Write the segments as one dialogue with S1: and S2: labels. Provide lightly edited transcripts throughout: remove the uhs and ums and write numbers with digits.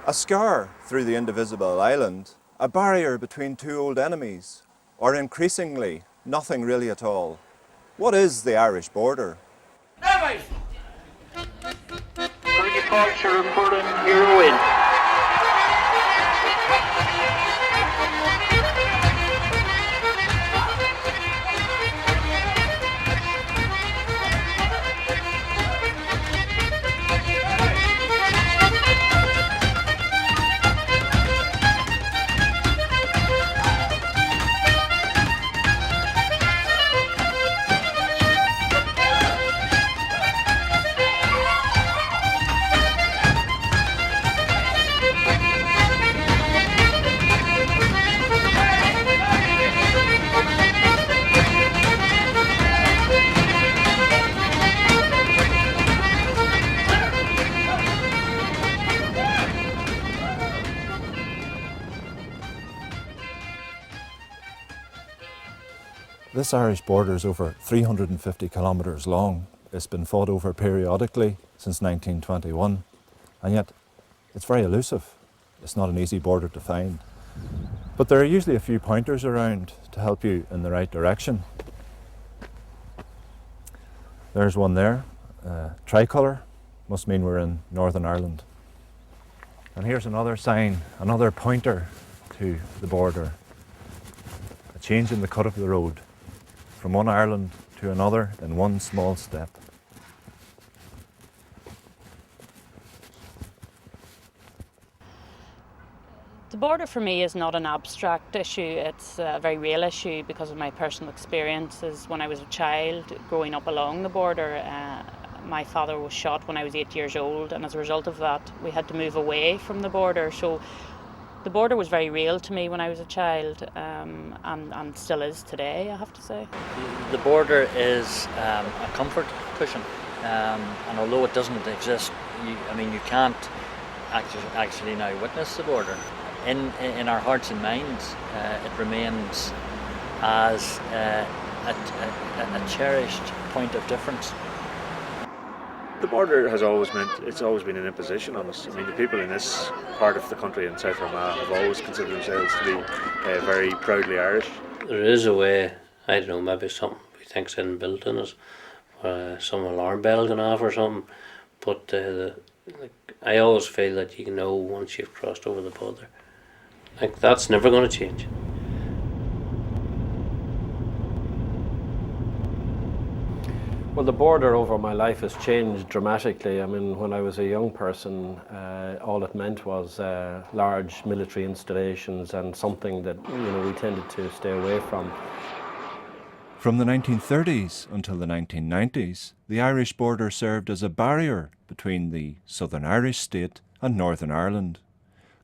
S1: A scar through the indivisible island, a barrier between two old enemies, or increasingly, nothing really at all. What is the Irish border?
S2: Agriculture reporting 0 in.
S1: This Irish border is over 350 kilometres long. It's been fought over periodically since 1921, and yet it's very elusive. It's not an easy border to find. But there are usually a few pointers around to help you in the right direction. There's one there, tricolour, must mean we're in Northern Ireland. And here's another sign, another pointer to the border. A change in the cut of the road, from one Ireland to another in one small step.
S3: The border for me is not an abstract issue, it's a very real issue because of my personal experiences. When I was a child growing up along the border, my father was shot when I was 8 years old, and as a result of that we had to move away from the border. So the border was very real to me when I was a child, and still is today, I have to say.
S2: The border is a comfort cushion, and although it doesn't exist, you can't actually now witness the border. In our hearts and minds, it remains as a cherished point of difference.
S4: The border has always been an imposition on us. I mean, the people in this part of the country in South Armagh have always considered themselves to be very proudly Irish.
S5: There is a way, I don't know, maybe something we think's inbuilt in us, some alarm bell going off or something, but I always feel that you know once you've crossed over the border. That's never going to change.
S6: Well, the border over my life has changed dramatically. I mean, when I was a young person, all it meant was large military installations and something that we tended to stay away from.
S1: From the 1930s until the 1990s, the Irish border served as a barrier between the Southern Irish state and Northern Ireland.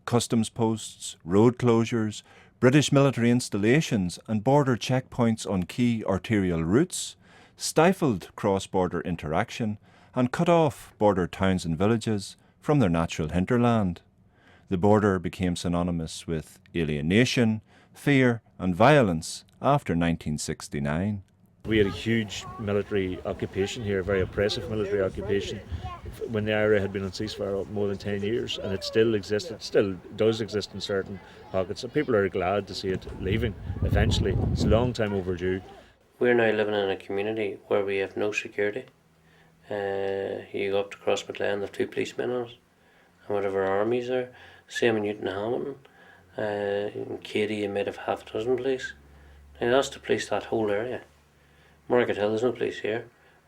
S1: Customs posts, road closures, British military installations and border checkpoints on key arterial routes stifled cross-border interaction and cut off border towns and villages from their natural hinterland. The border became synonymous with alienation, fear and violence after 1969.
S4: We had a huge military occupation here, a very oppressive military occupation, when the IRA had been on ceasefire more than 10 years, and it still existed, still does exist in certain pockets. So people are glad to see it leaving eventually. It's a long time overdue.
S5: We're now living in a community where we have no security. You go up to Cross McLean, there are 2 policemen on it, and whatever armies are. Same in Newton Hamilton. In Katy you might have half a dozen police. Now that's to police that whole area. Market Hill, there's no police here.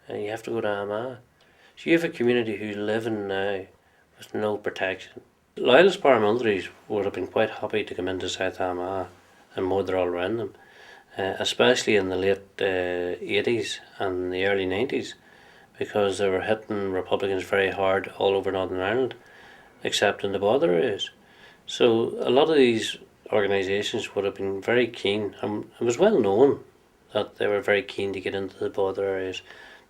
S5: You have to go to Armagh. So you have a community who's living now with no protection. Loyalist paramilitaries would have been quite happy to come into South Armagh and murder all around them, especially in the late 80s and the early 90s, because they were hitting Republicans very hard all over Northern Ireland, except in the border areas. So a lot of these organisations would have been very keen, and it was well known that they were very keen to get into the border areas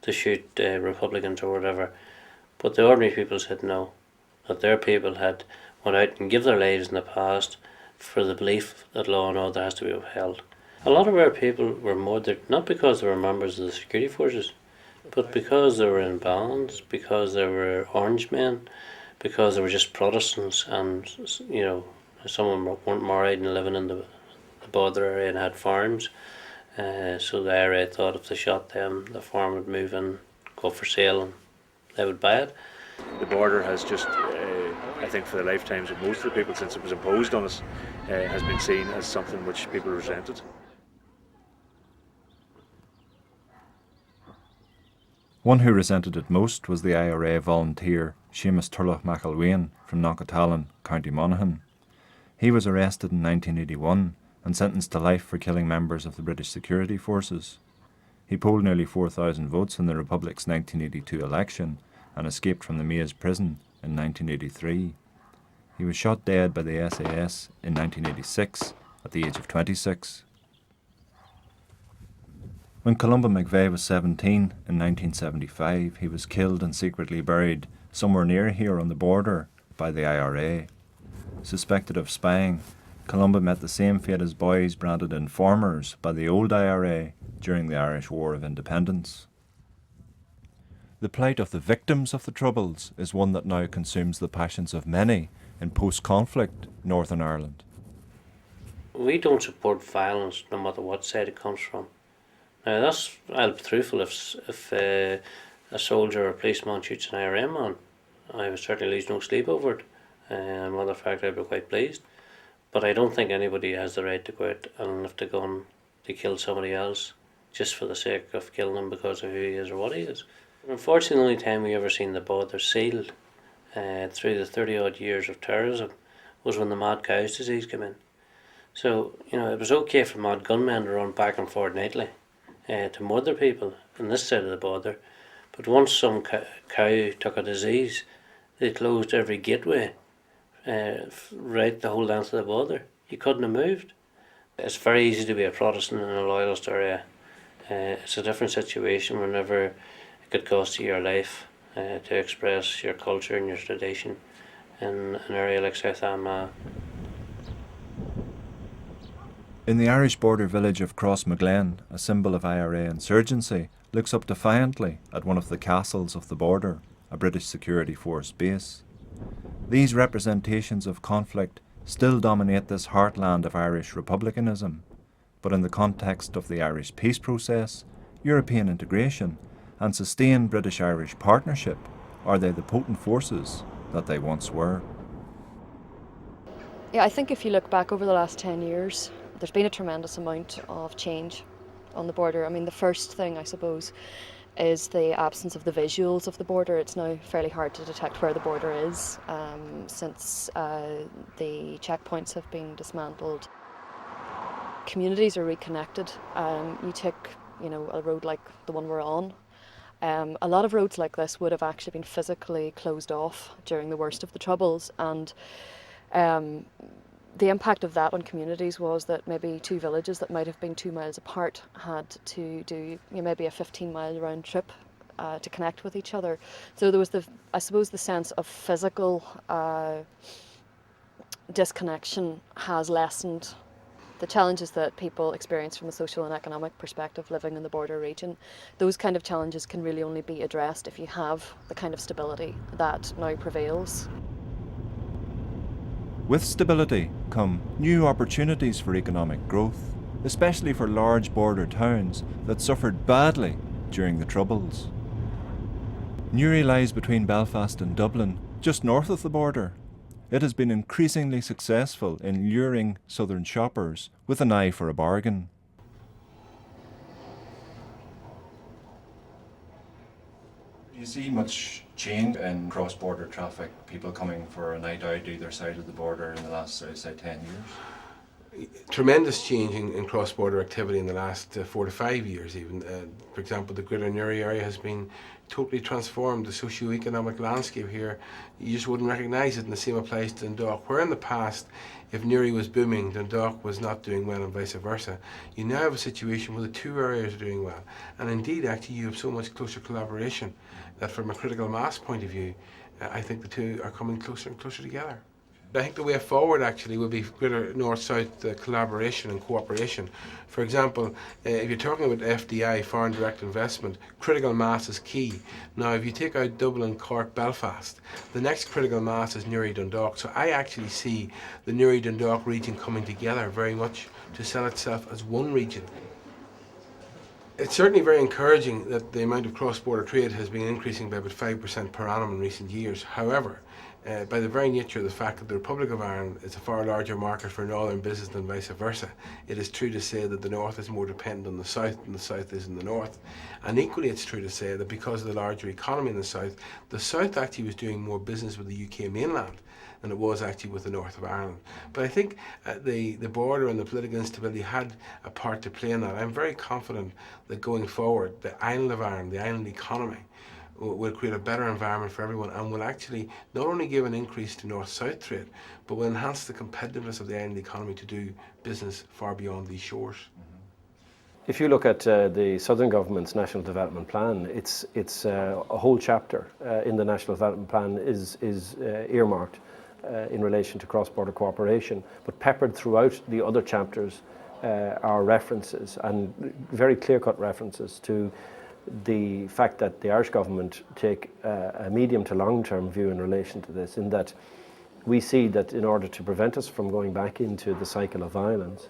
S5: to shoot Republicans or whatever. But the ordinary people said no, that their people had went out and give their lives in the past for the belief that law and order has to be upheld. A lot of our people were murdered not because they were members of the security forces, but because they were in bands, because they were orange men, because they were just Protestants, and some of them weren't married and living in the border area and had farms. So the IRA thought if they shot them, the farm would move in, go up for sale, and they would buy it.
S4: The border has just, I think for the lifetimes of most of the people since it was imposed on us, has been seen as something which people resented.
S1: One who resented it most was the IRA volunteer Seamus Turlough McElwain from Knockatalan, County Monaghan. He was arrested in 1981 and sentenced to life for killing members of the British security forces. He polled nearly 4,000 votes in the Republic's 1982 election and escaped from the Maze prison in 1983. He was shot dead by the SAS in 1986 at the age of 26. When Columba McVeigh was 17 in 1975, he was killed and secretly buried somewhere near here on the border by the IRA. Suspected of spying, Columba met the same fate as boys branded informers by the old IRA during the Irish War of Independence. The plight of the victims of the Troubles is one that now consumes the passions of many in post-conflict Northern Ireland.
S5: We don't support violence no matter what side it comes from. Now I'll be truthful, if a soldier or a policeman shoots an IRA man, I would certainly lose no sleep over it. Matter of fact, I'd be quite pleased. But I don't think anybody has the right to go out and lift a gun to kill somebody else just for the sake of killing him because of who he is or what he is. Unfortunately, the only time we ever seen the border sealed through the 30 odd years of terrorism was when the mad cows disease came in. So, it was okay for mad gunmen to run back and forth nightly to murder people on this side of the border, but once some cow took a disease, they closed every gateway right the whole length of the border. You couldn't have moved. It's very easy to be a Protestant in a loyalist area. It's a different situation whenever it could cost you your life to express your culture and your tradition in an area like South Armagh.
S1: In the Irish border village of Crossmaglen, a symbol of IRA insurgency looks up defiantly at one of the castles of the border, a British security force base. These representations of conflict still dominate this heartland of Irish republicanism, but in the context of the Irish peace process, European integration, and sustained British-Irish partnership, are they the potent forces that they once were?
S7: Yeah, I think if you look back over the last 10 years, there's been a tremendous amount of change on the border. I mean, the first thing, I suppose, is the absence of the visuals of the border. It's now fairly hard to detect where the border is since the checkpoints have been dismantled. Communities are reconnected. You take, a road like the one we're on. A lot of roads like this would have actually been physically closed off during the worst of the Troubles, and the impact of that on communities was that maybe two villages that might have been 2 miles apart had to do maybe a 15-mile round trip to connect with each other. So there was the sense of physical disconnection has lessened. The challenges that people experience from a social and economic perspective living in the border region, those kind of challenges can really only be addressed if you have the kind of stability that now prevails.
S1: With stability come new opportunities for economic growth, especially for large border towns that suffered badly during the Troubles. Newry lies between Belfast and Dublin, just north of the border. It has been increasingly successful in luring southern shoppers with an eye for a bargain. Do you see much change in cross-border traffic, people coming for a night out either side of the border in the last, say, 10 years?
S8: Tremendous change in cross-border activity in the last 4 to 5 years even. For example, the Greater Newry area has been totally transformed. The socio-economic landscape here, you just wouldn't recognise it, and the same applies to Dundalk, where in the past, if Newry was booming, Dundalk was not doing well and vice versa. You now have a situation where the two areas are doing well, and indeed actually you have so much closer collaboration that from a critical mass point of view, I think the two are coming closer and closer together. But I think the way forward actually would be greater north-south collaboration and cooperation. For example, if you're talking about FDI, foreign direct investment, critical mass is key. Now, if you take out Dublin, Cork, Belfast, the next critical mass is Newry, Dundalk. So I actually see the Newry, Dundalk region coming together very much to sell itself as one region. It's certainly very encouraging that the amount of cross-border trade has been increasing by about 5% per annum in recent years. However, by the very nature of the fact that the Republic of Ireland is a far larger market for northern business than vice versa, it is true to say that the north is more dependent on the south than the south is in the north. And equally it's true to say that because of the larger economy in the south actually was doing more business with the UK mainland than it was actually with the north of Ireland. But I think the border and the political instability had a part to play in that. I'm very confident that going forward, the island of Ireland, the island economy, will create a better environment for everyone and will actually not only give an increase to north-south trade, but will enhance the competitiveness of the island economy to do business far beyond these shores.
S6: If you look at the Southern Government's National Development Plan, it's a whole chapter in the National Development Plan is earmarked in relation to cross-border cooperation, but peppered throughout the other chapters are references, and very clear-cut references to the fact that the Irish government take a medium to long-term view in relation to this, in that we see that in order to prevent us from going back into the cycle of violence,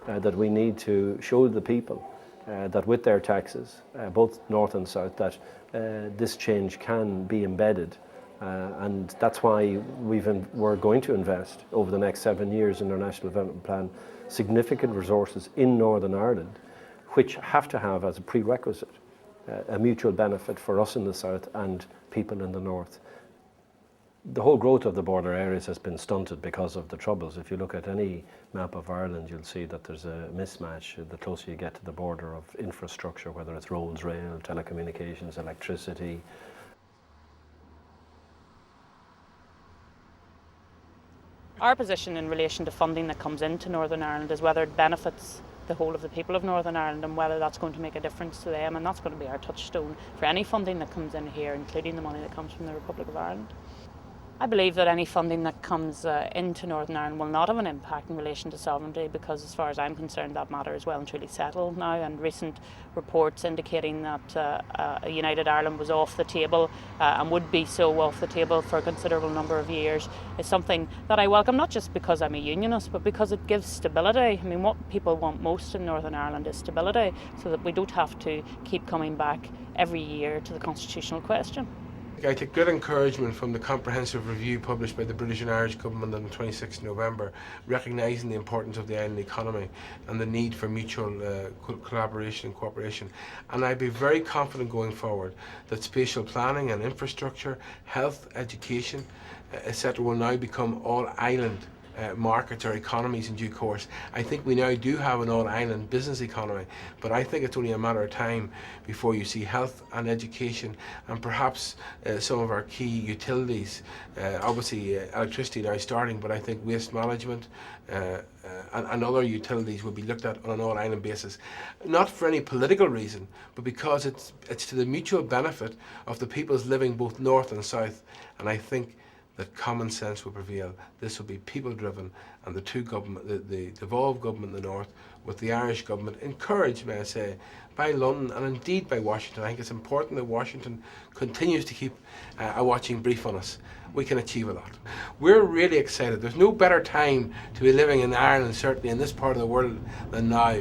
S6: that we need to show the people that with their taxes, both north and south, that this change can be embedded. And that's why we're going to invest over the next 7 years in our National Development Plan significant resources in Northern Ireland, which have to have as a prerequisite a mutual benefit for us in the south and people in the north. The whole growth of the border areas has been stunted because of the troubles. If you look at any map of Ireland, you'll see that there's a mismatch the closer you get to the border of infrastructure, whether it's roads, rail, telecommunications, electricity.
S3: Our position in relation to funding that comes into Northern Ireland is whether it benefits the whole of the people of Northern Ireland and whether that's going to make a difference to them, and that's going to be our touchstone for any funding that comes in here, including the money that comes from the Republic of Ireland. I believe that any funding that comes into Northern Ireland will not have an impact in relation to sovereignty, because as far as I'm concerned that matter is well and truly settled now, and recent reports indicating that a United Ireland was off the table and would be so off the table for a considerable number of years is something that I welcome, not just because I'm a unionist but because it gives stability. I mean, what people want most in Northern Ireland is stability, so that we don't have to keep coming back every year to the constitutional question.
S8: I take good encouragement from the comprehensive review published by the British and Irish government on the 26th of November, recognising the importance of the island economy and the need for mutual collaboration and cooperation. And I'd be very confident going forward that spatial planning and infrastructure, health, education, etc. will now become all island markets or economies in due course. I think we now do have an all-island business economy, but I think it's only a matter of time before you see health and education and perhaps some of our key utilities, obviously electricity now starting, but I think waste management and other utilities will be looked at on an all-island basis, not for any political reason, but because it's to the mutual benefit of the peoples living both north and south. And I think that common sense will prevail. This will be people-driven, and the two government, the devolved government in the north with the Irish government, encouraged, may I say, by London and indeed by Washington. I think it's important that Washington continues to keep a watching brief on us. We can achieve a lot. We're really excited. There's no better time to be living in Ireland, certainly in this part of the world, than now.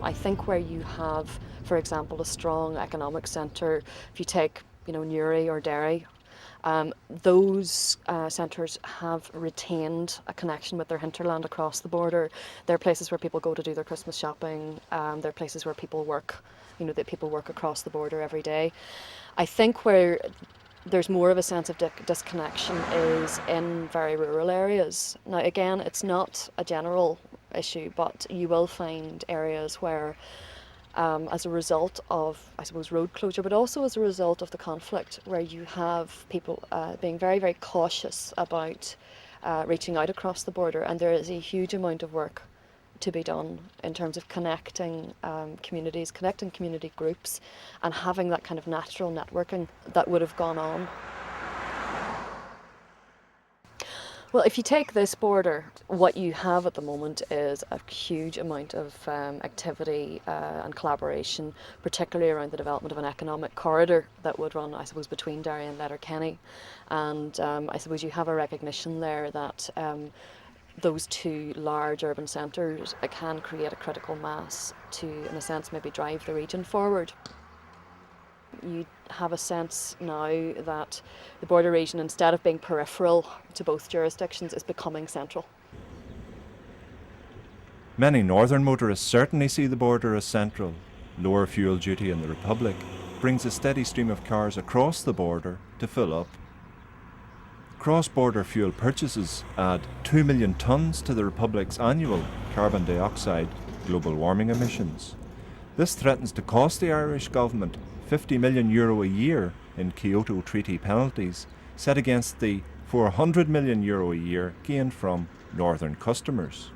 S7: I think where you have, for example, a strong economic centre, if you take, Newry or Derry, those centres have retained a connection with their hinterland across the border. They're places where people go to do their Christmas shopping. They're places where people work, that people work across the border every day. I think where there's more of a sense of disconnection is in very rural areas. Now, again, it's not a general issue, but you will find areas where as a result of, I suppose, road closure, but also as a result of the conflict, where you have people being very, very cautious about reaching out across the border, and there is a huge amount of work to be done in terms of connecting communities, connecting community groups, and having that kind of natural networking that would have gone on. Well, if you take this border, what you have at the moment is a huge amount of activity and collaboration, particularly around the development of an economic corridor that would run, I suppose, between Derry and Letterkenny. And I suppose you have a recognition there that those two large urban centres can create a critical mass to, in a sense, maybe drive the region forward. You have a sense now that the border region, instead of being peripheral to both jurisdictions, is becoming central.
S1: Many northern motorists certainly see the border as central. Lower fuel duty in the Republic brings a steady stream of cars across the border to fill up. Cross-border fuel purchases add 2 million tonnes to the Republic's annual carbon dioxide global warming emissions. This threatens to cost the Irish government €50 million a year in Kyoto Treaty penalties, set against the €400 million a year gained from northern customers.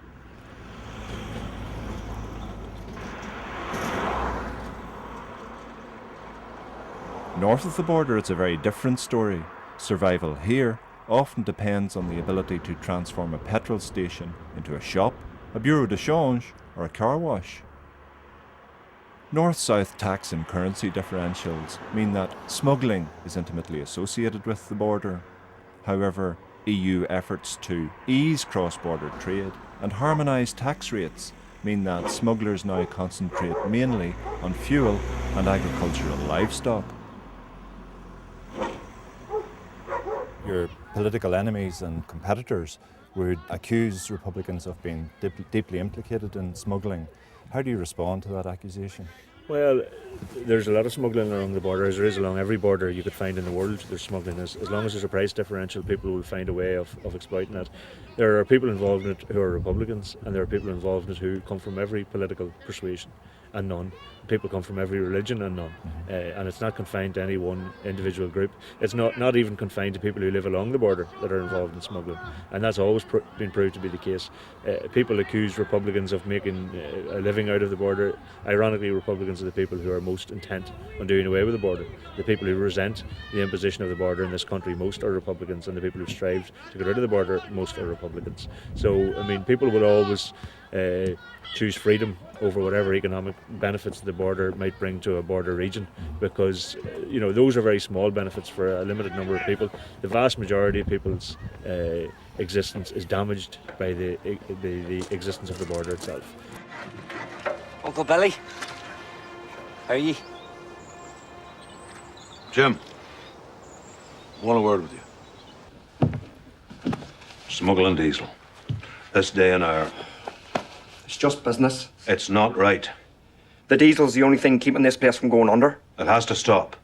S1: North of the border, it's a very different story. Survival here often depends on the ability to transform a petrol station into a shop, a bureau de change, or a car wash. North-south tax and currency differentials mean that smuggling is intimately associated with the border. However, EU efforts to ease cross-border trade and harmonise tax rates mean that smugglers now concentrate mainly on fuel and agricultural livestock. Your political enemies and competitors would accuse Republicans of being deeply implicated in smuggling. How do you respond to that accusation?
S4: Well, there's a lot of smuggling along the border, as there is along every border you could find in the world. There's smuggling. As long as there's a price differential, people will find a way of exploiting that. There are people involved in it who are Republicans, and there are people involved in it who come from every political persuasion and none. People come from every religion and none. And it's not confined to any one individual group. It's not even confined to people who live along the border that are involved in smuggling. And that's always been proved to be the case. People accuse Republicans of making a living out of the border. Ironically, Republicans are the people who are most intent on doing away with the border. The people who resent the imposition of the border in this country most are Republicans, and the people who strived to get rid of the border most are Republicans. So, I mean, people will always choose freedom over whatever economic benefits the border might bring to a border region, because those are very small benefits for a limited number of people. The vast majority of people's existence is damaged by the existence of the border itself.
S9: Uncle Billy, how are you?
S10: Jim, I want a word with you. Smuggling diesel. This day and hour.
S9: It's just business.
S10: It's not right.
S9: The diesel's the only thing keeping this place from going under.
S10: It has to stop.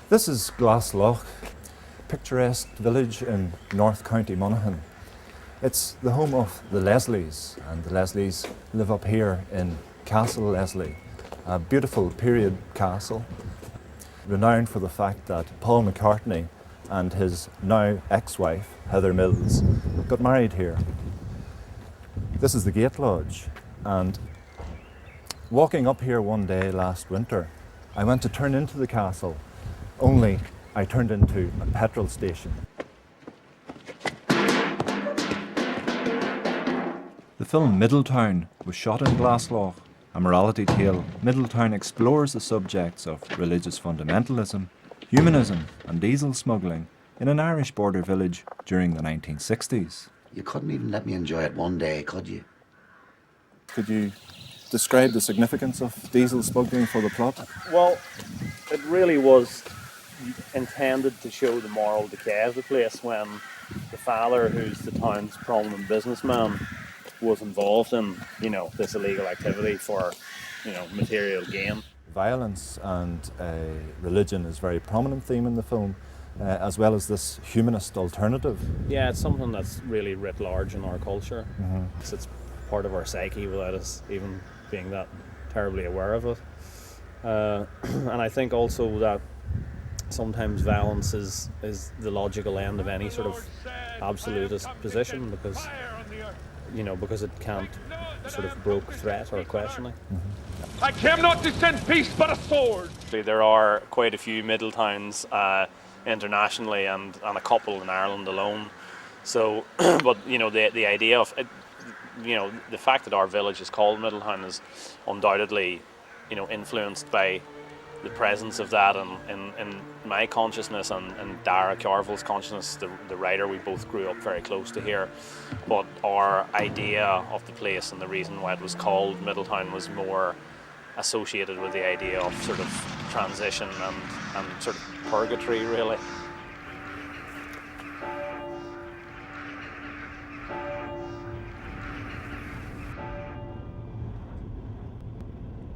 S1: This is Glaslough, a picturesque village in North County Monaghan. It's the home of the Leslies, and the Leslies live up here in Castle Leslie, a beautiful period castle, renowned for the fact that Paul McCartney and his now ex-wife, Heather Mills, got married here. This is the Gate Lodge, and walking up here one day last winter, I went to turn into the castle, only I turned into a petrol station. The film Middletown was shot in Glaslough, a morality tale. Middletown explores the subjects of religious fundamentalism, humanism and diesel smuggling in an Irish border village during the 1960s.
S11: You couldn't even let me enjoy it one day, could you?
S1: Could you describe the significance of diesel smuggling for the plot?
S12: Well, it really was intended to show the moral decay of the place when the father, who's the town's prominent businessman, was involved in, this illegal activity for, material gain.
S1: Violence and religion is a very prominent theme in the film, as well as this humanist alternative.
S12: Yeah, it's something that's really writ large in our culture.
S1: Mm-hmm.
S12: It's part of our psyche without us even being that terribly aware of it. And I think also that sometimes violence is the logical end of any sort of absolutist position, because it can't sort of brook threat or questioning.
S13: I came not to send peace but a sword.
S12: There are quite a few middle towns internationally and a couple in Ireland alone. So, but the idea of the fact that our village is called Middletown is undoubtedly influenced by the presence of that in my consciousness and Dara Carville's consciousness, the writer. We both grew up very close to here, but our idea of the place and the reason why it was called Middletown was more associated with the idea of sort of transition and sort of purgatory, really.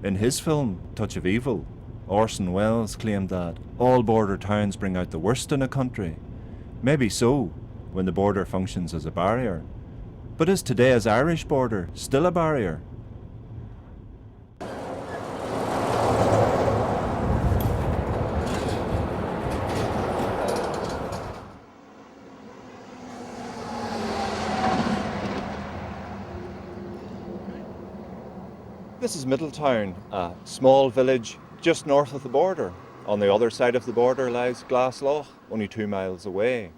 S1: In his film, Touch of Evil, Orson Welles claimed that all border towns bring out the worst in a country. Maybe so, when the border functions as a barrier. But is today's Irish border still a barrier? This is Middletown, a small village just north of the border. On the other side of the border lies Glaslough, only 2 miles away.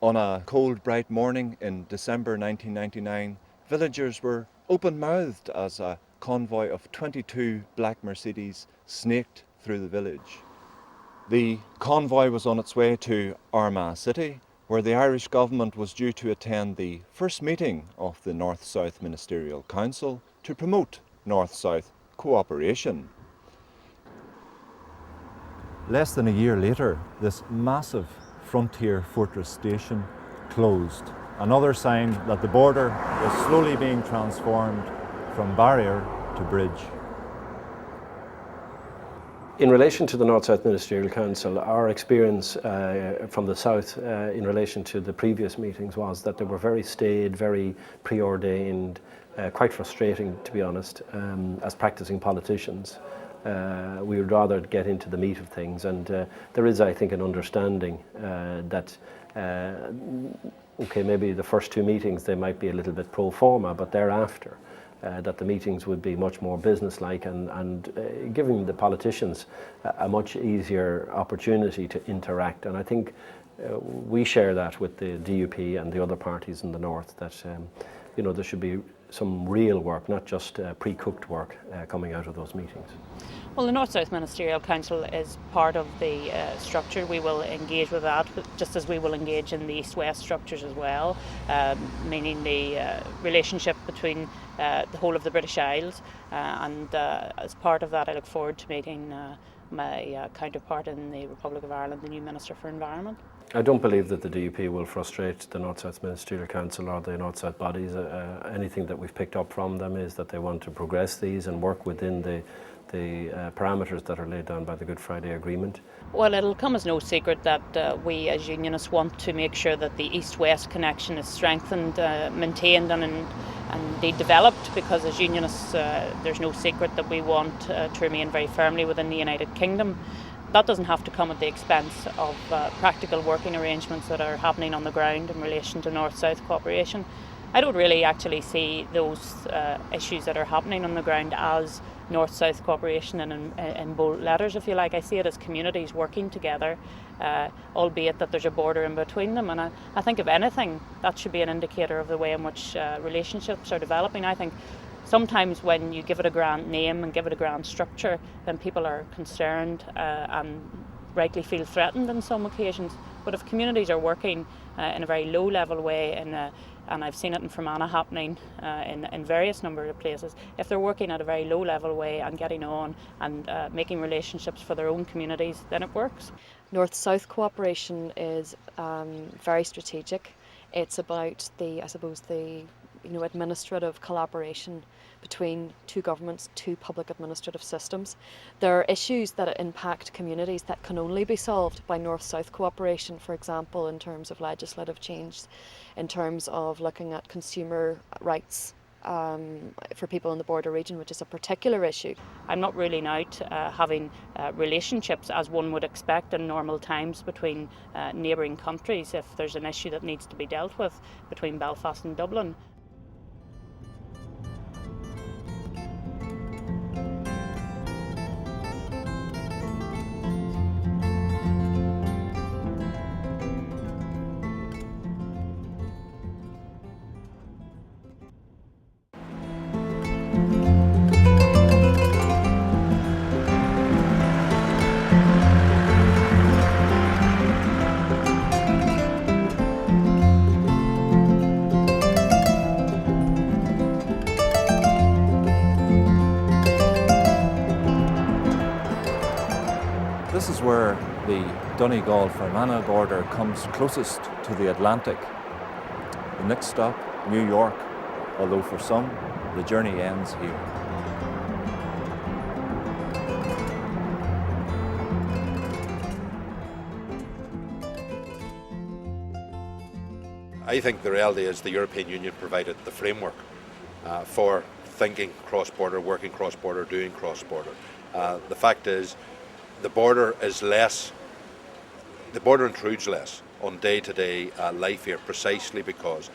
S1: On a cold, bright morning in December 1999, villagers were open-mouthed as a convoy of 22 black Mercedes snaked through the village. The convoy was on its way to Armagh City, where the Irish government was due to attend the first meeting of the North-South Ministerial Council to promote North-South cooperation. Less than a year later, this massive frontier fortress station closed. Another sign that the border was slowly being transformed from barrier to bridge.
S6: In relation to the North-South Ministerial Council, our experience from the South in relation to the previous meetings was that they were very staid, very preordained, quite frustrating, to be honest, as practicing politicians. We would rather get into the meat of things, and there is, I think, an understanding that okay, maybe the first 2 meetings they might be a little bit pro forma, but thereafter that the meetings would be much more businesslike and giving the politicians a much easier opportunity to interact. And I think we share that with the DUP and the other parties in the North, that there should be some real work, not just pre-cooked work coming out of those meetings.
S3: Well, the North-South Ministerial Council is part of the structure. We will engage with that, just as we will engage in the East-West structures as well, meaning the relationship between the whole of the British Isles. And as part of that, I look forward to meeting my counterpart in the Republic of Ireland, the new Minister for Environment.
S6: I don't believe that the DUP will frustrate the North-South Ministerial Council or the North-South bodies. Anything that we've picked up from them is that they want to progress these and work within the parameters that are laid down by the Good Friday Agreement.
S3: Well, it'll come as no secret that we as unionists want to make sure that the East-West connection is strengthened, maintained and indeed developed, because as unionists there's no secret that we want to remain very firmly within the United Kingdom. That doesn't have to come at the expense of practical working arrangements that are happening on the ground in relation to North-South cooperation. I don't really actually see those issues that are happening on the ground as North-South cooperation in bold letters, if you like. I see it as communities working together, albeit that there's a border in between them. And I think, if anything, that should be an indicator of the way in which relationships are developing. I think sometimes when you give it a grand name and give it a grand structure, then people are concerned and rightly feel threatened on some occasions. But if communities are working in a very low-level way, and I've seen it in Fermanagh happening in various number of places, if they're working at a very low-level way and getting on and making relationships for their own communities, then it works.
S7: North-South cooperation is very strategic. It's about the administrative collaboration between two governments, two public administrative systems. There are issues that impact communities that can only be solved by North-South cooperation, for example, in terms of legislative change, in terms of looking at consumer rights for people in the border region, which is a particular issue.
S3: I'm not ruling out having relationships as one would expect in normal times between neighbouring countries if there's an issue that needs to be dealt with between Belfast and Dublin.
S1: This is where the Donegal-Fermanagh border comes closest to the Atlantic. The next stop, New York, although for some, the journey ends here.
S10: I think the reality is the European Union provided the framework for thinking cross-border, working cross-border, doing cross-border. The fact is, the border intrudes less on day-to-day life here, precisely because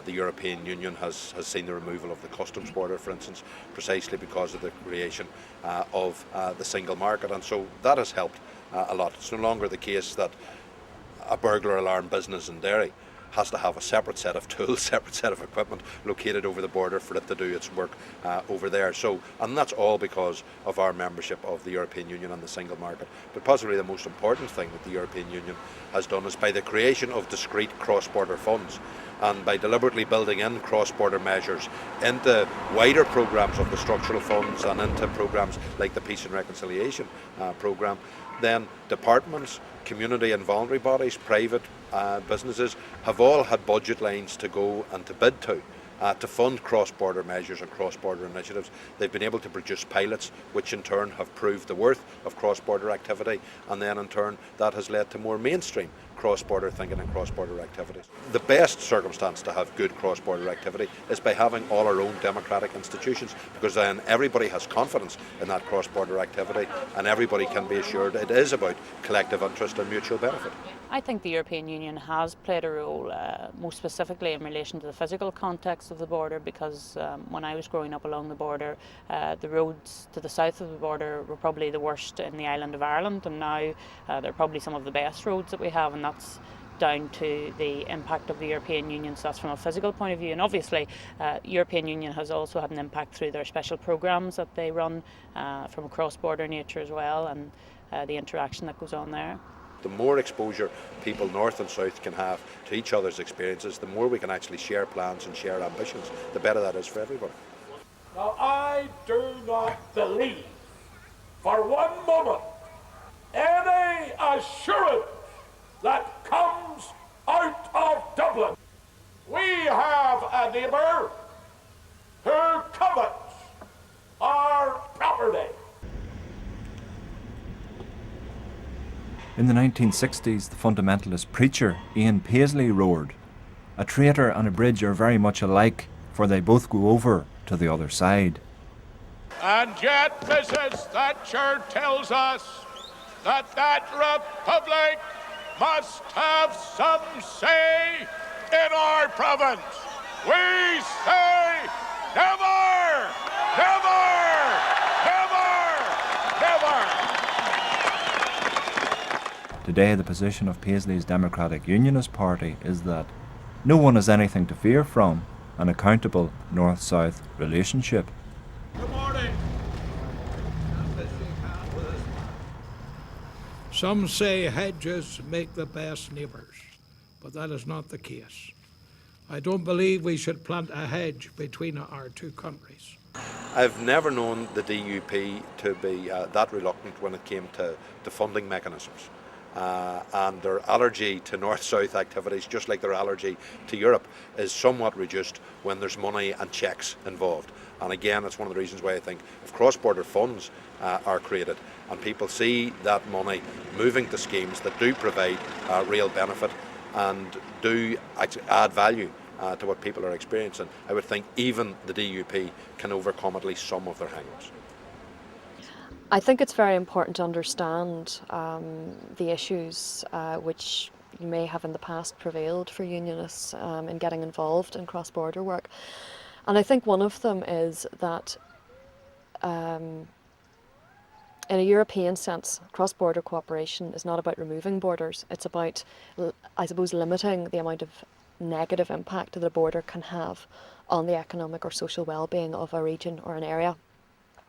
S10: the European Union has seen the removal of the customs border, for instance, precisely because of the creation of the single market, and so that has helped a lot. It's no longer the case that a burglar alarm business in Derry has to have a separate set of tools, separate set of equipment located over the border for it to do its work over there. So, and that's all because of our membership of the European Union and the single market. But possibly the most important thing that the European Union has done is by the creation of discrete cross-border funds and by deliberately building in cross-border measures into wider programmes of the structural funds and into programmes like the Peace and Reconciliation programme, then departments, community and voluntary bodies, private businesses have all had budget lines to go and to bid to fund cross-border measures and cross-border initiatives. They've been able to produce pilots which in turn have proved the worth of cross-border activity, and then in turn that has led to more mainstream cross-border thinking and cross-border activities. The best circumstance to have good cross-border activity is by having all our own democratic institutions, because then everybody has confidence in that cross-border activity and everybody can be assured it is about collective interest and mutual benefit.
S3: I think the European Union has played a role, most specifically in relation to the physical context of the border, because when I was growing up along the border, the roads to the south of the border were probably the worst in the island of Ireland, and now they're probably some of the best roads that we have, and that's down to the impact of the European Union. So that's from a physical point of view, and obviously the European Union has also had an impact through their special programmes that they run from a cross-border nature as well, and the interaction that goes on there.
S10: The more exposure people north and south can have to each other's experiences, the more we can actually share plans and share ambitions, the better that is for everybody.
S13: Now, I do not believe for one moment any assurance that comes out of Dublin. We have a neighbour who covets our property.
S1: In the 1960s, the fundamentalist preacher Ian Paisley roared, "A traitor and a bridge are very much alike, for they both go over to the other side."
S13: And yet Mrs. Thatcher tells us that that republic must have some say in our province. We say never, never, never, never.
S1: Today, the position of Paisley's Democratic Unionist Party is that no one has anything to fear from an accountable North-South relationship.
S13: Good morning.
S14: Some say hedges make the best neighbours, but that is not the case. I don't believe we should plant a hedge between our two countries.
S10: I've never known the DUP to be that reluctant when it came to funding mechanisms. And their allergy to north-south activities, just like their allergy to Europe, is somewhat reduced when there's money and checks involved. And again, it's one of the reasons why I think if cross-border funds are created and people see that money moving to schemes that do provide real benefit and do actually add value to what people are experiencing, I would think even the DUP can overcome at least some of their hang-ups.
S7: I think it's very important to understand the issues which you may have in the past prevailed for unionists in getting involved in cross-border work. And I think one of them is that in a European sense, cross-border cooperation is not about removing borders. It's about, I suppose, limiting the amount of negative impact that a border can have on the economic or social well-being of a region or an area,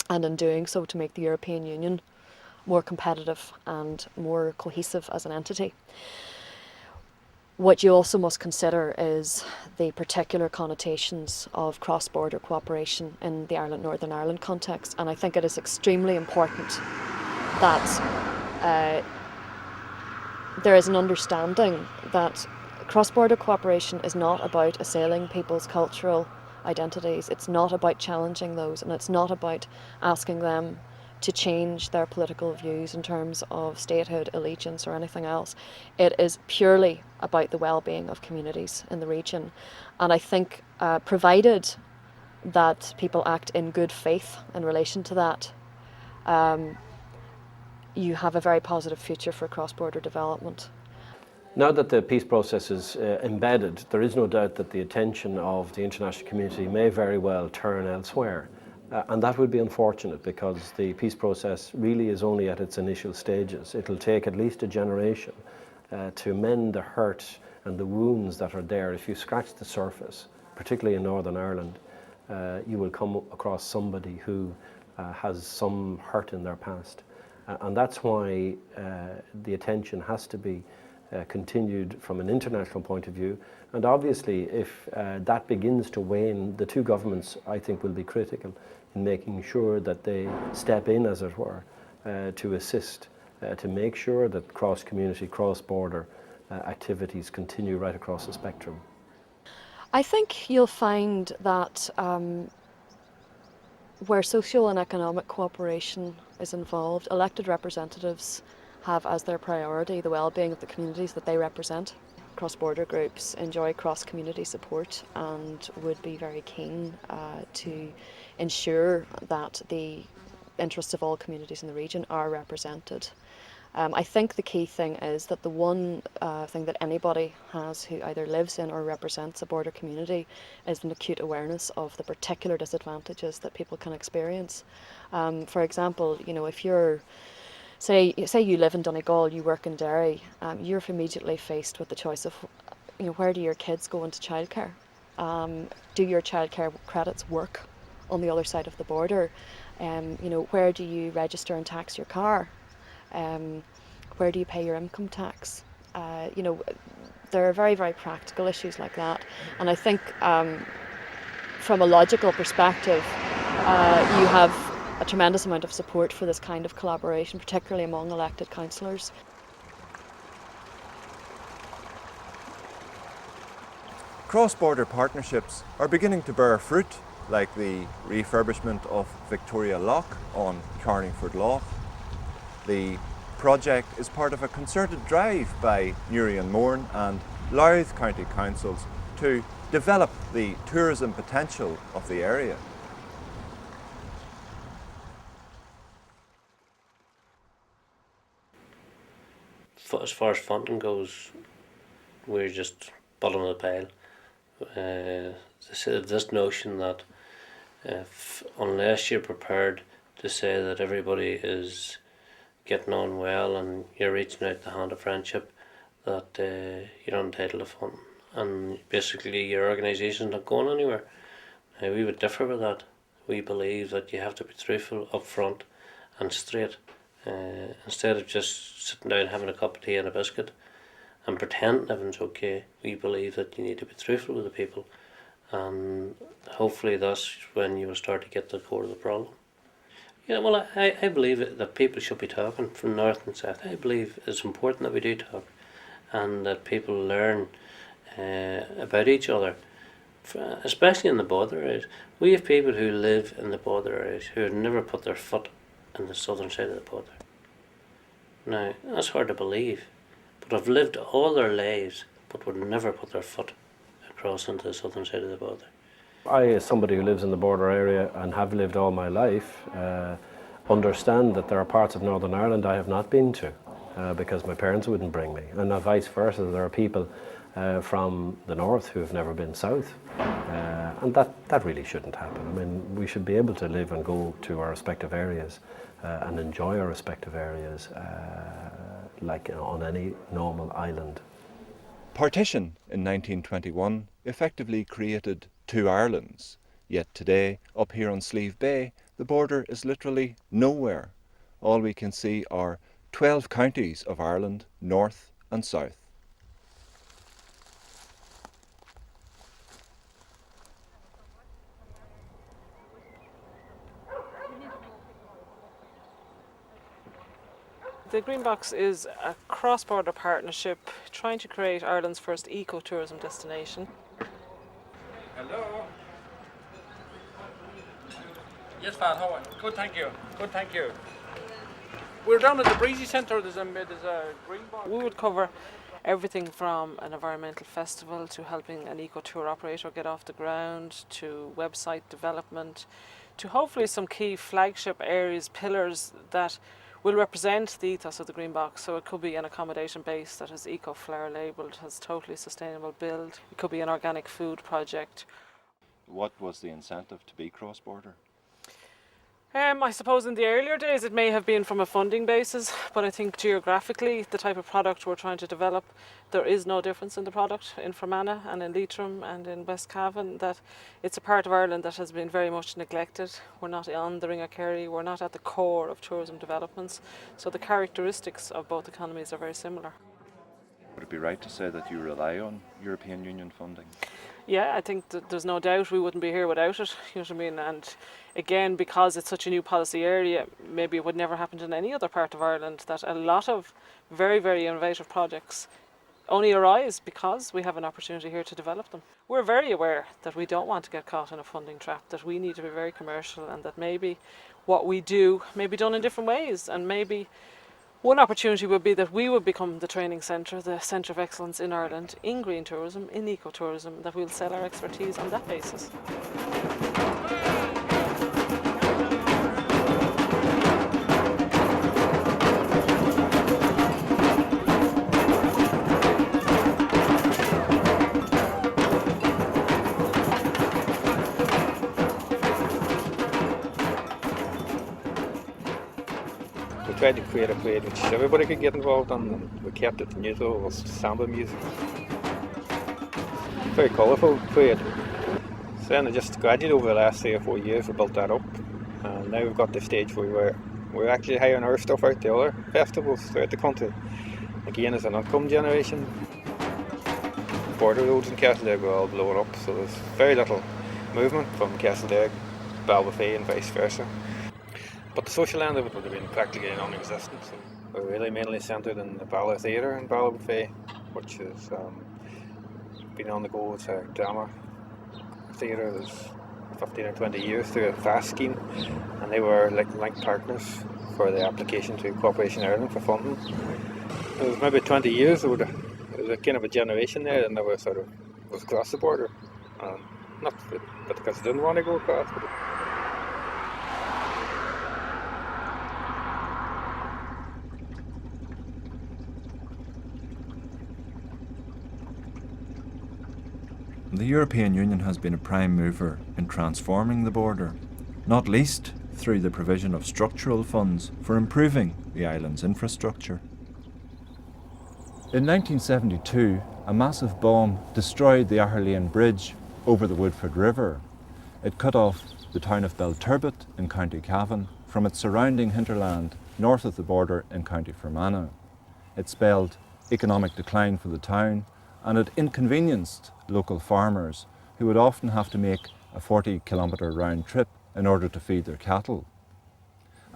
S7: and in doing so to make the European Union more competitive and more cohesive as an entity. What you also must consider is the particular connotations of cross-border cooperation in the Northern Ireland context, and I think it is extremely important that there is an understanding that cross-border cooperation is not about assailing people's cultural identities, it's not about challenging those, and it's not about asking them to change their political views in terms of statehood, allegiance or anything else. It is purely about the well-being of communities in the region. And I think provided that people act in good faith in relation to that, you have a very positive future for cross-border development.
S6: Now that the peace process is embedded, there is no doubt that the attention of the international community may very well turn elsewhere. And that would be unfortunate because the peace process really is only at its initial stages. It'll take at least a generation to mend the hurt and the wounds that are there. If you scratch the surface, particularly in Northern Ireland, you will come across somebody who has some hurt in their past. And that's why the attention has to be continued from an international point of view. And obviously, if that begins to wane, the two governments, I think, will be critical in making sure that they step in, as it were, to assist, to make sure that cross-community, cross-border activities continue right across the spectrum.
S7: I think you'll find that where social and economic cooperation is involved, elected representatives have as their priority the well-being of the communities that they represent. Cross-border groups enjoy cross-community support and would be very keen to ensure that the interests of all communities in the region are represented. I think the key thing is that the one thing that anybody has who either lives in or represents a border community is an acute awareness of the particular disadvantages that people can experience. For example, you know, if you're Say you live in Donegal, you work in Derry, you're immediately faced with the choice of, you know, where do your kids go into childcare? Do your childcare credits work on the other side of the border? You know, where do you register and tax your car? Where do you pay your income tax? You know, there are very, very practical issues like that. And I think from a logical perspective, you have a tremendous amount of support for this kind of collaboration, particularly among elected councillors.
S1: Cross-border partnerships are beginning to bear fruit, like the refurbishment of Victoria Lock on Carningford Lough. The project is part of a concerted drive by Newry and Mourne and Louth County Councils to develop the tourism potential of the area.
S5: As far as funding goes, we're just bottom of the pile. This notion that unless you're prepared to say that everybody is getting on well and you're reaching out the hand of friendship, that you're entitled to funding, and basically your organisation's not going anywhere. We would differ with that. We believe that you have to be truthful, upfront and straight. Instead of just sitting down having a cup of tea and a biscuit and pretending everything's okay, we believe that you need to be truthful with the people, and hopefully that's when you will start to get to the core of the problem. Yeah, well, I believe that people should be talking from north and south. I believe it's important that we do talk and that people learn about each other, especially in the border areas. We have people who live in the border areas who have never put their foot in the southern side of the border. Now, that's hard to believe, but have lived all their lives but would never put their foot across into the southern side of the border.
S6: I, as somebody who lives in the border area and have lived all my life, understand that there are parts of Northern Ireland I have not been to because my parents wouldn't bring me, and vice versa. There are people from the north who have never been south, and that really shouldn't happen. I mean, we should be able to live and go to our respective areas and enjoy our respective areas like on any normal island.
S1: Partition in 1921 effectively created two Irelands, yet today, up here on Slieve Bay, the border is literally nowhere. All we can see are 12 counties of Ireland, north and south.
S15: The Green Box is a cross-border partnership trying to create Ireland's first eco-tourism destination.
S16: Hello. Yes, Pat, how are you? Good, thank you. Good, thank you. We're down at the Breezy Centre. There's a Green Box.
S15: We would cover everything from an environmental festival to helping an eco-tour operator get off the ground, to website development, to hopefully some key flagship areas, pillars that will represent the ethos of the Green Box. So it could be an accommodation base that is eco-flower labelled, has totally sustainable build. It could be an organic food project.
S1: What was the incentive to be cross-border?
S15: I suppose in the earlier days it may have been from a funding basis, but I think geographically the type of product we're trying to develop, there is no difference in the product in Fermanagh and in Leitrim and in West Cavan, that it's a part of Ireland that has been very much neglected. We're not on the Ring of Kerry, we're not at the core of tourism developments, so the characteristics of both economies are very similar.
S1: Would it be right to say that you rely on European Union funding?
S15: Yeah, I think that there's no doubt we wouldn't be here without it, you know what I mean? And again, because it's such a new policy area, maybe it would never happen in any other part of Ireland, that a lot of very, very innovative projects only arise because we have an opportunity here to develop them. We're very aware that we don't want to get caught in a funding trap, that we need to be very commercial, and that maybe what we do may be done in different ways, and maybe one opportunity would be that we would become the training centre, the centre of excellence in Ireland in green tourism, in eco-tourism, that we'll sell our expertise on that basis.
S17: We tried to create a parade which everybody could get involved in, and we kept it neutral with samba music. Very colourful parade. So then just gradually over the last 3 or 4 years we built that up, and now we've got the stage where we're actually hiring our stuff out to other festivals throughout the country. Again, as an upcoming generation. Border roads in Castledeck are all blowing up, so there's very little movement from Castledeck, Ballybofey and vice versa. But the social end of it would have been practically non-existent. So we're really mainly centred in the Ballard Theatre in Ballybofey, which has been on the go as a drama theatre. There's 15 or 20 years through a FAST scheme, and they were linked partners for the application to Cooperation Ireland for funding. It was maybe 20 years, there was a kind of a generation there that never sort of was across the border. Not because they didn't want to go across. But
S1: The European Union has been a prime mover in transforming the border, not least through the provision of structural funds for improving the island's infrastructure. In 1972, a massive bomb destroyed the Aherlian Bridge over the Woodford River. It cut off the town of Belturbet in County Cavan from its surrounding hinterland north of the border in County Fermanagh. It spelled economic decline for the town, and it inconvenienced local farmers who would often have to make a 40-kilometre round trip in order to feed their cattle.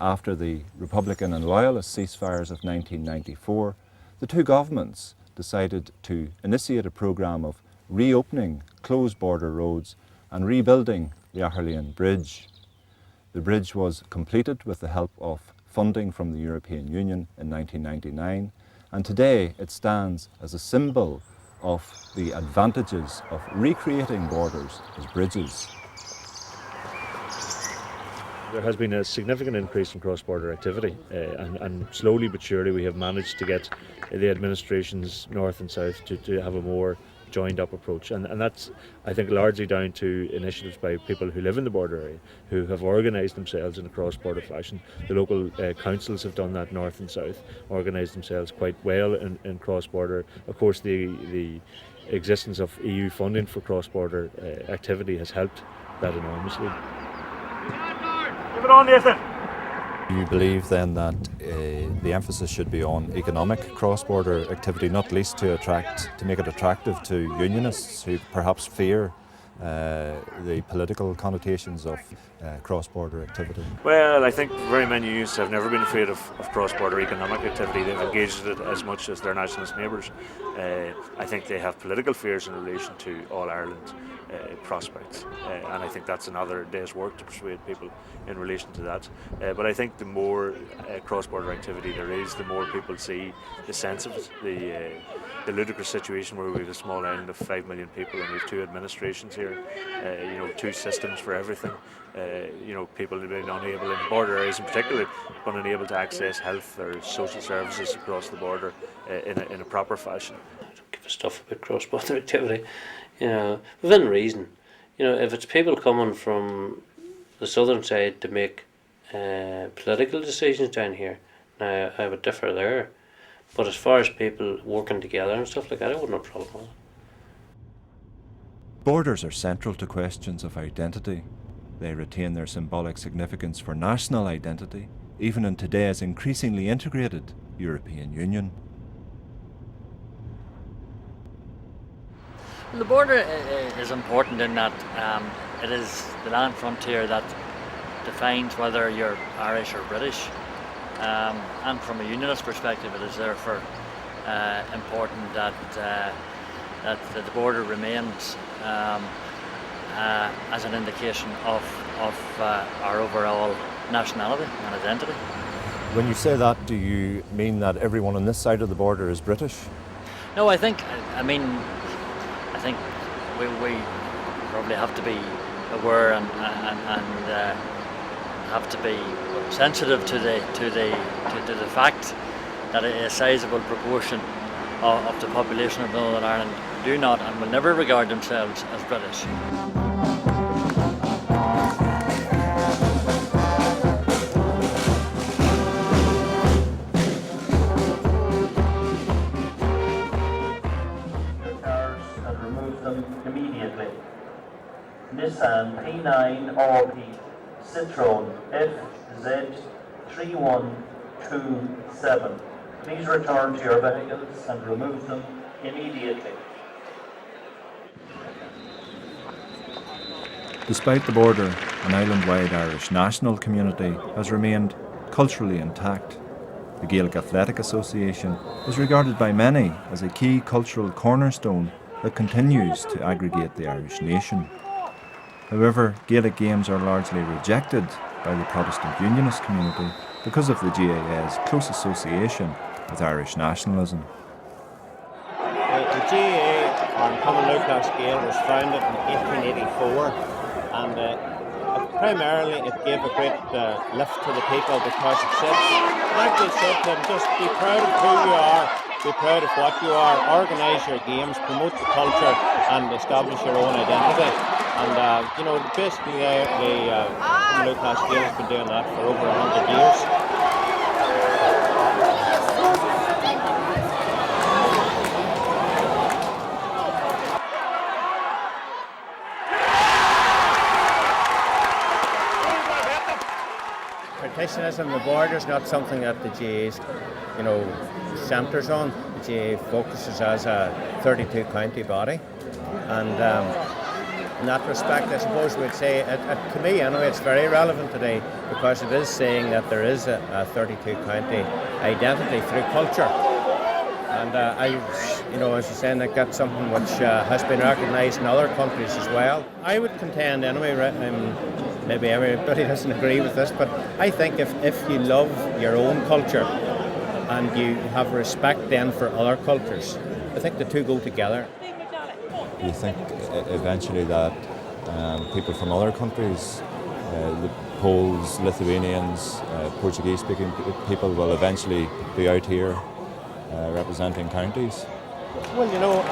S1: After the Republican and Loyalist ceasefires of 1994, the two governments decided to initiate a programme of reopening closed border roads and rebuilding the Aherlian Bridge. The bridge was completed with the help of funding from the European Union in 1999, and today it stands as a symbol of the advantages of recreating borders as bridges.
S4: There has been a significant increase in cross-border activity, and slowly but surely we have managed to get the administrations north and south to have a more joined-up approach, and that's, I think, largely down to initiatives by people who live in the border area, who have organised themselves in a cross-border fashion. The local councils have done that north and south, organised themselves quite well in cross-border. Of course, the existence of EU funding for cross-border activity has helped that enormously.
S16: Give it on, Nathan.
S1: You believe then that the emphasis should be on economic cross-border activity, not least to make it attractive to unionists who perhaps fear the political connotations of cross-border activity?
S4: Well, I think very many unions have never been afraid of cross-border economic activity. They've engaged in it as much as their nationalist neighbours. I think they have political fears in relation to All Ireland prospects, and I think that's another day's work to persuade people in relation to that. But I think the more cross-border activity there is, the more people see the sense of it, the ludicrous situation where we have a small island of 5 million people and we have 2 administrations here, 2 systems for everything. People have been unable, in border areas in particular, been unable to access health or social services across the border in a proper fashion.
S5: Don't give a stuff about cross-border activity, within reason. If it's people coming from the southern side to make political decisions down here, now I would differ there. But as far as people working together and stuff like that, I wouldn't have a problem with it.
S1: Borders are central to questions of identity. They retain their symbolic significance for national identity, even in today's increasingly integrated European Union.
S2: The border is important in that it is the land frontier that defines whether you're Irish or British. And from a unionist perspective, it is therefore important that the border remains as an indication of our overall nationality and identity.
S1: When you say that, do you mean that everyone on this side of the border is British?
S2: No, I think we probably have to be aware and have to be sensitive to the fact that a sizable proportion of the population of Northern Ireland do not and will never regard themselves as British.
S18: And remove them immediately. Nissan P9RP Citroen FZ3127. Please return to your vehicles and remove them immediately.
S1: Despite the border, an island-wide Irish national community has remained culturally intact. The Gaelic Athletic Association is regarded by many as a key cultural cornerstone that continues to aggregate the Irish nation. However, Gaelic games are largely rejected by the Protestant Unionist community because of the GAA's close association with Irish nationalism.
S19: The GAA, or Common Low Class Gael, was founded in 1884, and primarily it gave a great lift to the people because it said to them, just be proud of who you are, be proud of what you are, organise your games, promote the culture and establish your own identity. And basically the Common Low Class Gael has been doing that for over 100 years. Partitionism, the border is not something that the GAA, centres on. The GAA focuses as a 32 county body, and in that respect, I suppose we'd say, to me anyway, it's very relevant today because it is saying that there is a 32 county identity through culture. And as you're saying, that's something which has been recognised in other countries as well. I would contend anyway, maybe everybody doesn't agree with this, but I think if you love your own culture and you have respect then for other cultures, I think the two go together.
S1: You think eventually that people from other countries, the Poles, Lithuanians, Portuguese-speaking people will eventually be out here representing counties?
S19: Well, you know,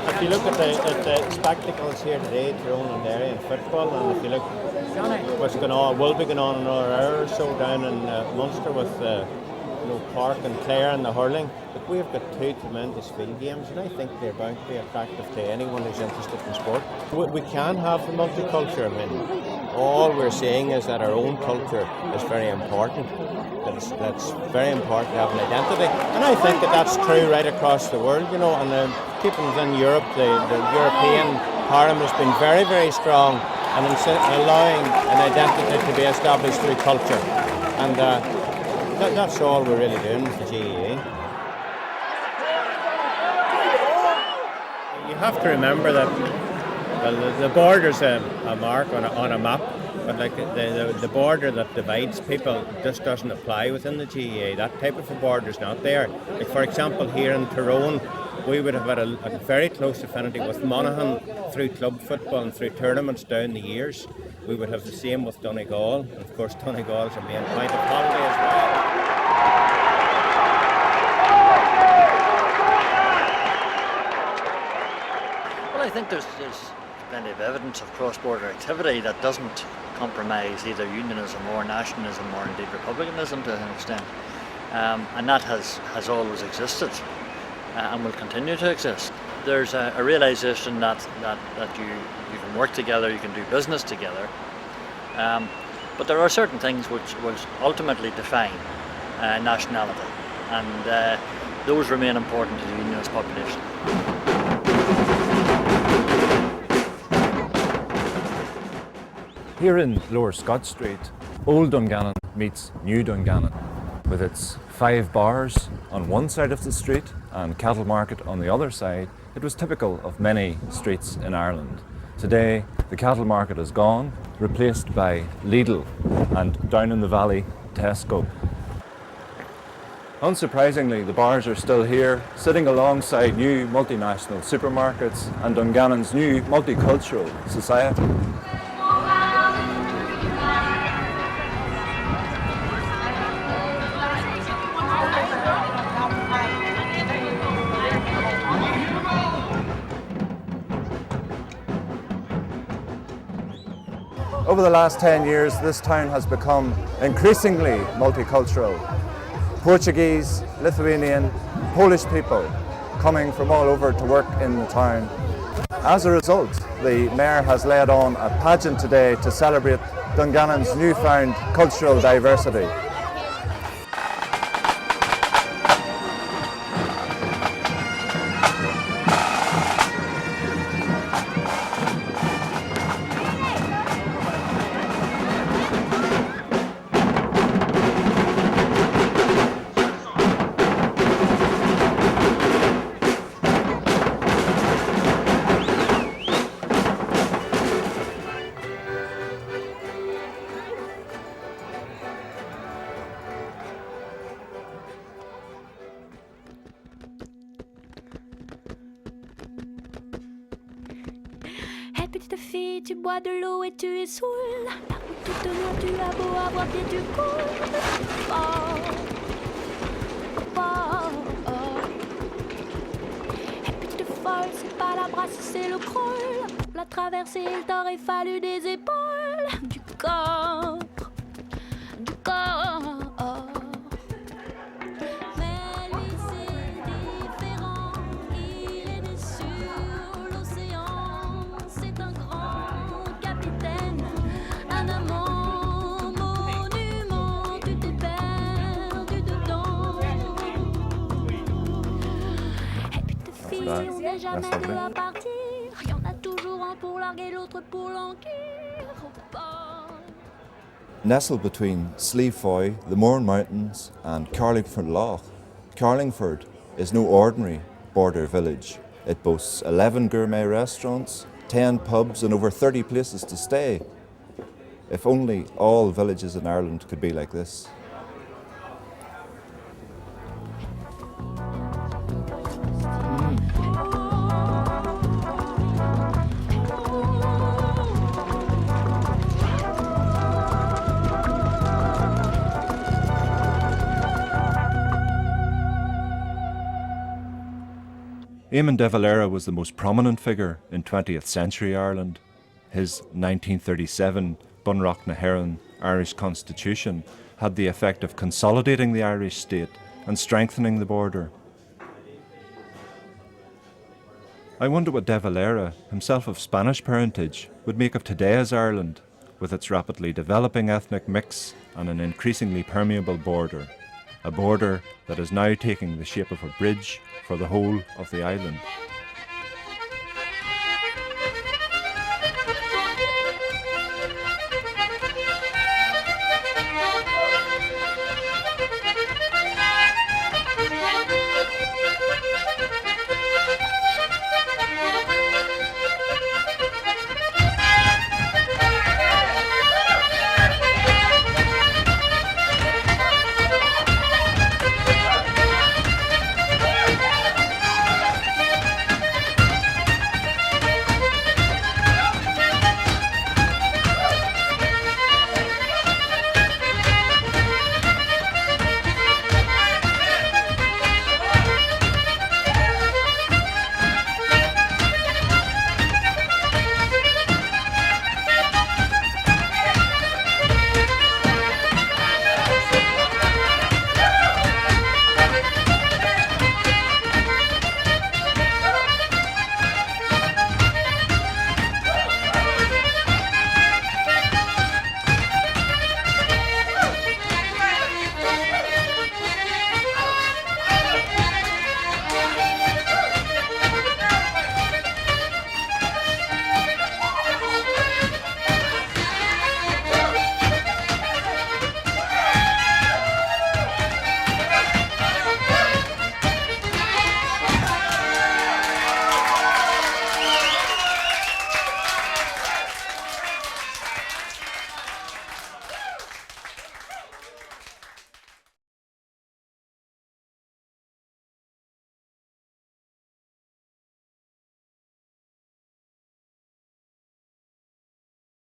S19: if you look at the spectacles here today, Tyrone and Derry in football, and if you look what's going on, will be going on in another hour or so down in Munster with Cork and Clare and the hurling, but we've got two tremendous field games, and I think they're bound to be attractive to anyone who's interested in sport. We can have the multicultural. I mean, all we're saying is that our own culture is very important. That's very important to have an identity, and I think that's true right across the world, you know, and keeping within Europe, the European Parliament has been very, very strong and allowing an identity to be established through culture, and that's all we're really doing with the GAA. You have to remember that the border's a mark on a map. But like the border that divides people just doesn't apply within the GAA. That type of a border is not there. Like for example, here in Tyrone, we would have had a very close affinity with Monaghan through club football and through tournaments down the years. We would have the same with Donegal. And of course, Donegal is a main point of holiday as well.
S2: Well, I think there's plenty of evidence of cross-border activity that doesn't compromise either unionism or nationalism or indeed republicanism to an extent, and that has always existed and will continue to exist. There's a realisation that you can work together, you can do business together, but there are certain things which ultimately define nationality, and those remain important to the unionist population.
S1: Here in Lower Scott Street, Old Dungannon meets New Dungannon. With its 5 bars on one side of the street and Cathal Market on the other side, it was typical of many streets in Ireland. Today, the Cathal Market is gone, replaced by Lidl, and down in the valley, Tesco. Unsurprisingly, the bars are still here, sitting alongside new multinational supermarkets and Dungannon's new multicultural society. Over the last 10 years, this town has become increasingly multicultural. Portuguese, Lithuanian, Polish people coming from all over to work in the town. As a result, the Mayor has led on a pageant today to celebrate Dungannon's newfound cultural diversity.
S20: Petite fille, tu bois de l'eau et tu es saoul. La route toute noire, tu as beau avoir pied, tu coules. Oh, oh, oh. Et petite folle, c'est pas la brasse, c'est le crawl. Pour la traverser, il t'aurait fallu des épaules. Du corps, du corps. On n'est jamais deux à partir. Il y en a toujours un pour larguer, l'autre pour l'enquire.
S1: Nestled between Sleefoy, the Mourne Mountains and Carlingford Lough, Carlingford is no ordinary border village. It boasts 11 gourmet restaurants, 10 pubs and over 30 places to stay. If only all villages in Ireland could be like this. Eamon de Valera was the most prominent figure in 20th century Ireland. His 1937 Bunreacht na hÉireann Irish Constitution had the effect of consolidating the Irish state and strengthening the border. I wonder what de Valera, himself of Spanish parentage, would make of today's Ireland, with its rapidly developing ethnic mix and an increasingly permeable border, a border that is now taking the shape of a bridge for the whole of the island.